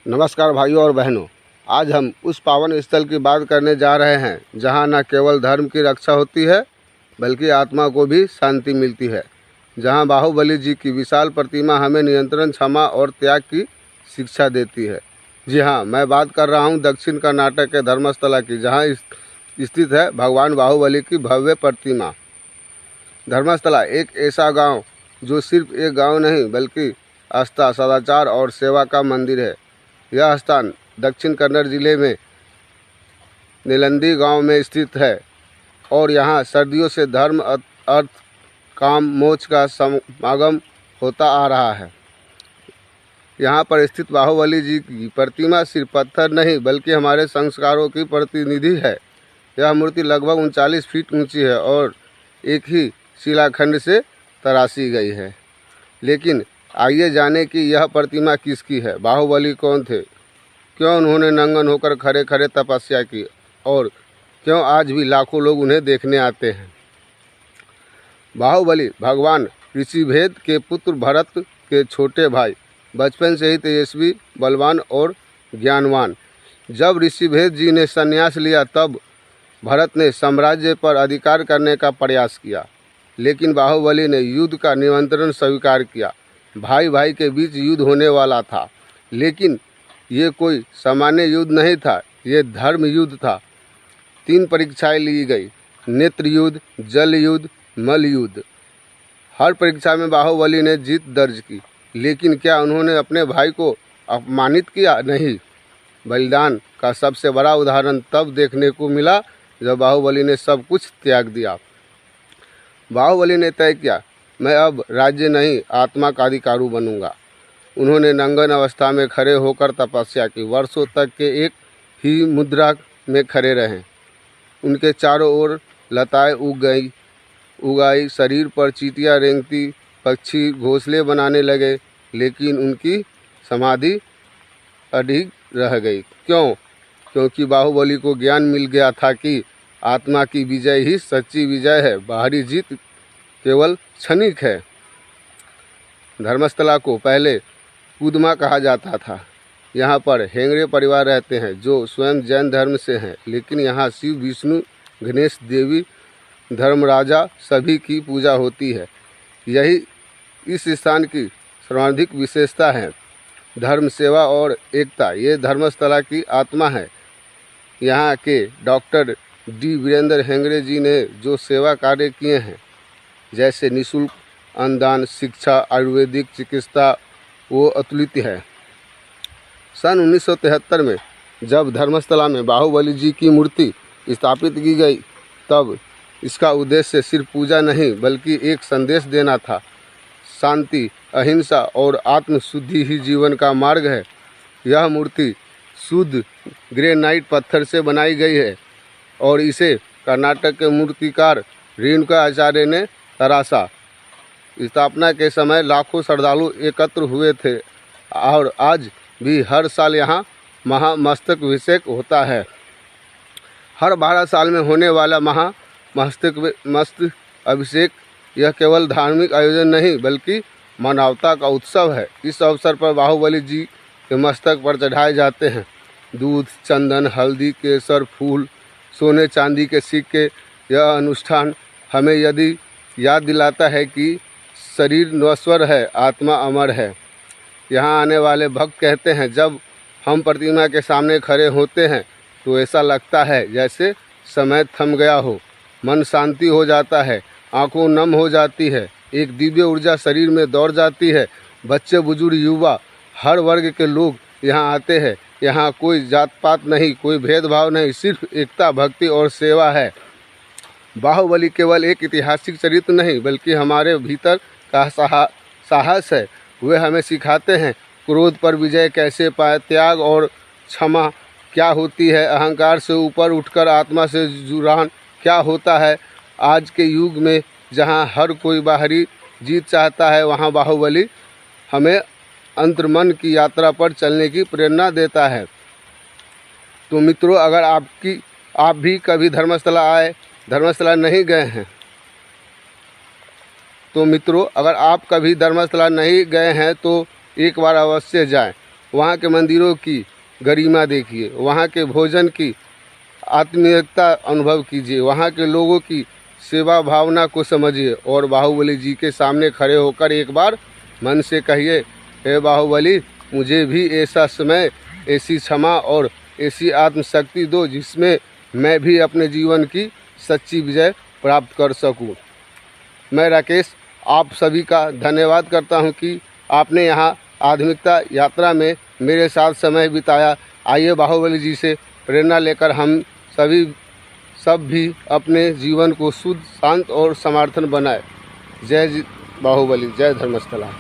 नमस्कार भाइयों और बहनों, आज हम उस पावन स्थल की बात करने जा रहे हैं जहां न केवल धर्म की रक्षा होती है बल्कि आत्मा को भी शांति मिलती है। जहां बाहुबली जी की विशाल प्रतिमा हमें नियंत्रण, क्षमा और त्याग की शिक्षा देती है। जी हाँ, मैं बात कर रहा हूं दक्षिण कर्नाटक के धर्मस्थला की, जहां स्थित है भगवान बाहुबली की भव्य प्रतिमा। धर्मस्थला एक ऐसा गाँव जो सिर्फ एक गाँव नहीं बल्कि आस्था, सदाचार और सेवा का मंदिर है। यह स्थान दक्षिण कन्नड़ जिले में नीलंदी गांव में स्थित है और यहां सर्दियों से धर्म, अर्थ, काम, मोक्ष का समागम होता आ रहा है। यहां पर स्थित बाहुबली जी की प्रतिमा सिर्फ पत्थर नहीं बल्कि हमारे संस्कारों की प्रतिनिधि है। यह मूर्ति लगभग 39 फीट ऊंची है और एक ही शिलाखंड से तराशी गई है। लेकिन आइए जाने कि यह प्रतिमा किसकी है, बाहुबली कौन थे, क्यों उन्होंने नंगन होकर खड़े खड़े तपस्या की और क्यों आज भी लाखों लोग उन्हें देखने आते हैं। बाहुबली भगवान ऋषिभेद के पुत्र भरत के छोटे भाई, बचपन से ही तेजस्वी, बलवान और ज्ञानवान। जब ऋषिभेद जी ने संन्यास लिया तब भरत ने साम्राज्य पर अधिकार करने का प्रयास किया, लेकिन बाहुबली ने युद्ध का निमंत्रण स्वीकार किया। भाई भाई के बीच युद्ध होने वाला था, लेकिन ये कोई सामान्य युद्ध नहीं था, ये धर्म युद्ध था। 3 परीक्षाएं ली गई, नेत्र युद्ध, जल युद्ध, मल युद्ध। हर परीक्षा में बाहुबली ने जीत दर्ज की, लेकिन क्या उन्होंने अपने भाई को अपमानित किया? नहीं। बलिदान का सबसे बड़ा उदाहरण तब देखने को मिला जब बाहुबली ने सब कुछ त्याग दिया। बाहुबली ने तय किया, मैं अब राज्य नहीं, आत्मा का अधिकारी बनूंगा। उन्होंने नंगन अवस्था में खड़े होकर तपस्या की, वर्षों तक के एक ही मुद्रा में खड़े रहे। उनके चारों ओर लताएं उगाई, शरीर पर चींटियां रेंगती, पक्षी घोंसले बनाने लगे, लेकिन उनकी समाधि अडिग रह गई। क्यों? क्योंकि बाहुबली को ज्ञान मिल गया था कि आत्मा की विजय ही सच्ची विजय है, बाहरी जीत केवल क्षणिक है। धर्मस्थला को पहले पुदमा कहा जाता था। यहाँ पर हेंगड़े परिवार रहते हैं जो स्वयं जैन धर्म से हैं, लेकिन यहाँ शिव, विष्णु, गणेश, देवी, धर्मराजा सभी की पूजा होती है। यही इस स्थान की सर्वाधिक विशेषता है। धर्म, सेवा और एकता, ये धर्मस्थला की आत्मा है। यहाँ के डॉक्टर डी वीरेंद्र हेंगड़े जी ने जो सेवा कार्य किए हैं, जैसे निःशुल्क अन्नदान, शिक्षा, आयुर्वेदिक चिकित्सा, वो अतुलित है। सन 1973 में जब धर्मस्थला में बाहुबली जी की मूर्ति स्थापित की गई, तब इसका उद्देश्य सिर्फ पूजा नहीं बल्कि एक संदेश देना था। शांति, अहिंसा और आत्मशुद्धि ही जीवन का मार्ग है। यह मूर्ति शुद्ध ग्रेनाइट पत्थर से बनाई गई है और इसे कर्नाटक के मूर्तिकार रेणुकाचार्य ने तराशा। स्थापना के समय लाखों श्रद्धालु एकत्र हुए थे और आज भी हर साल यहाँ महामस्तकाभिषेक होता है। हर 12 साल में होने वाला मस्तक अभिषेक यह केवल धार्मिक आयोजन नहीं बल्कि मानवता का उत्सव है। इस अवसर पर बाहुबली जी के मस्तक पर चढ़ाए जाते हैं दूध, चंदन, हल्दी, केसर, फूल, सोने चांदी के सिक्के। यह अनुष्ठान हमें यदि याद दिलाता है कि शरीर नश्वर है, आत्मा अमर है। यहाँ आने वाले भक्त कहते हैं, जब हम प्रतिमा के सामने खड़े होते हैं तो ऐसा लगता है जैसे समय थम गया हो, मन शांति हो जाता है, आंखों नम हो जाती है, एक दिव्य ऊर्जा शरीर में दौड़ जाती है। बच्चे, बुजुर्ग, युवा, हर वर्ग के लोग यहाँ आते हैं। यहाँ कोई जात पात नहीं, कोई भेदभाव नहीं, सिर्फ एकता, भक्ति और सेवा है। बाहुबली केवल एक ऐतिहासिक चरित्र नहीं बल्कि हमारे भीतर का साहस है। वे हमें सिखाते हैं क्रोध पर विजय कैसे पाए, त्याग और क्षमा क्या होती है, अहंकार से ऊपर उठकर आत्मा से जुड़ान क्या होता है। आज के युग में जहां हर कोई बाहरी जीत चाहता है, वहां बाहुबली हमें अंतर्मन की यात्रा पर चलने की प्रेरणा देता है। तो मित्रों, अगर आप भी कभी धर्मस्थला नहीं गए हैं तो मित्रों, अगर आप कभी धर्मस्थला नहीं गए हैं तो एक बार अवश्य जाएं। वहाँ के मंदिरों की गरिमा देखिए, वहाँ के भोजन की आत्मीयता अनुभव कीजिए, वहाँ के लोगों की सेवा भावना को समझिए और बाहुबली जी के सामने खड़े होकर एक बार मन से कहिए, हे बाहुबली, मुझे भी ऐसा समय, ऐसी क्षमा और ऐसी आत्मशक्ति दो जिसमें मैं भी अपने जीवन की सच्ची विजय प्राप्त कर सकूं। मैं राकेश आप सभी का धन्यवाद करता हूं कि आपने यहाँ आध्यात्मिकता यात्रा में मेरे साथ समय बिताया। आइए बाहुबली जी से प्रेरणा लेकर हम सब भी अपने जीवन को शुद्ध, शांत और समर्थन बनाए। जय बाहुबली, जय धर्मस्थला।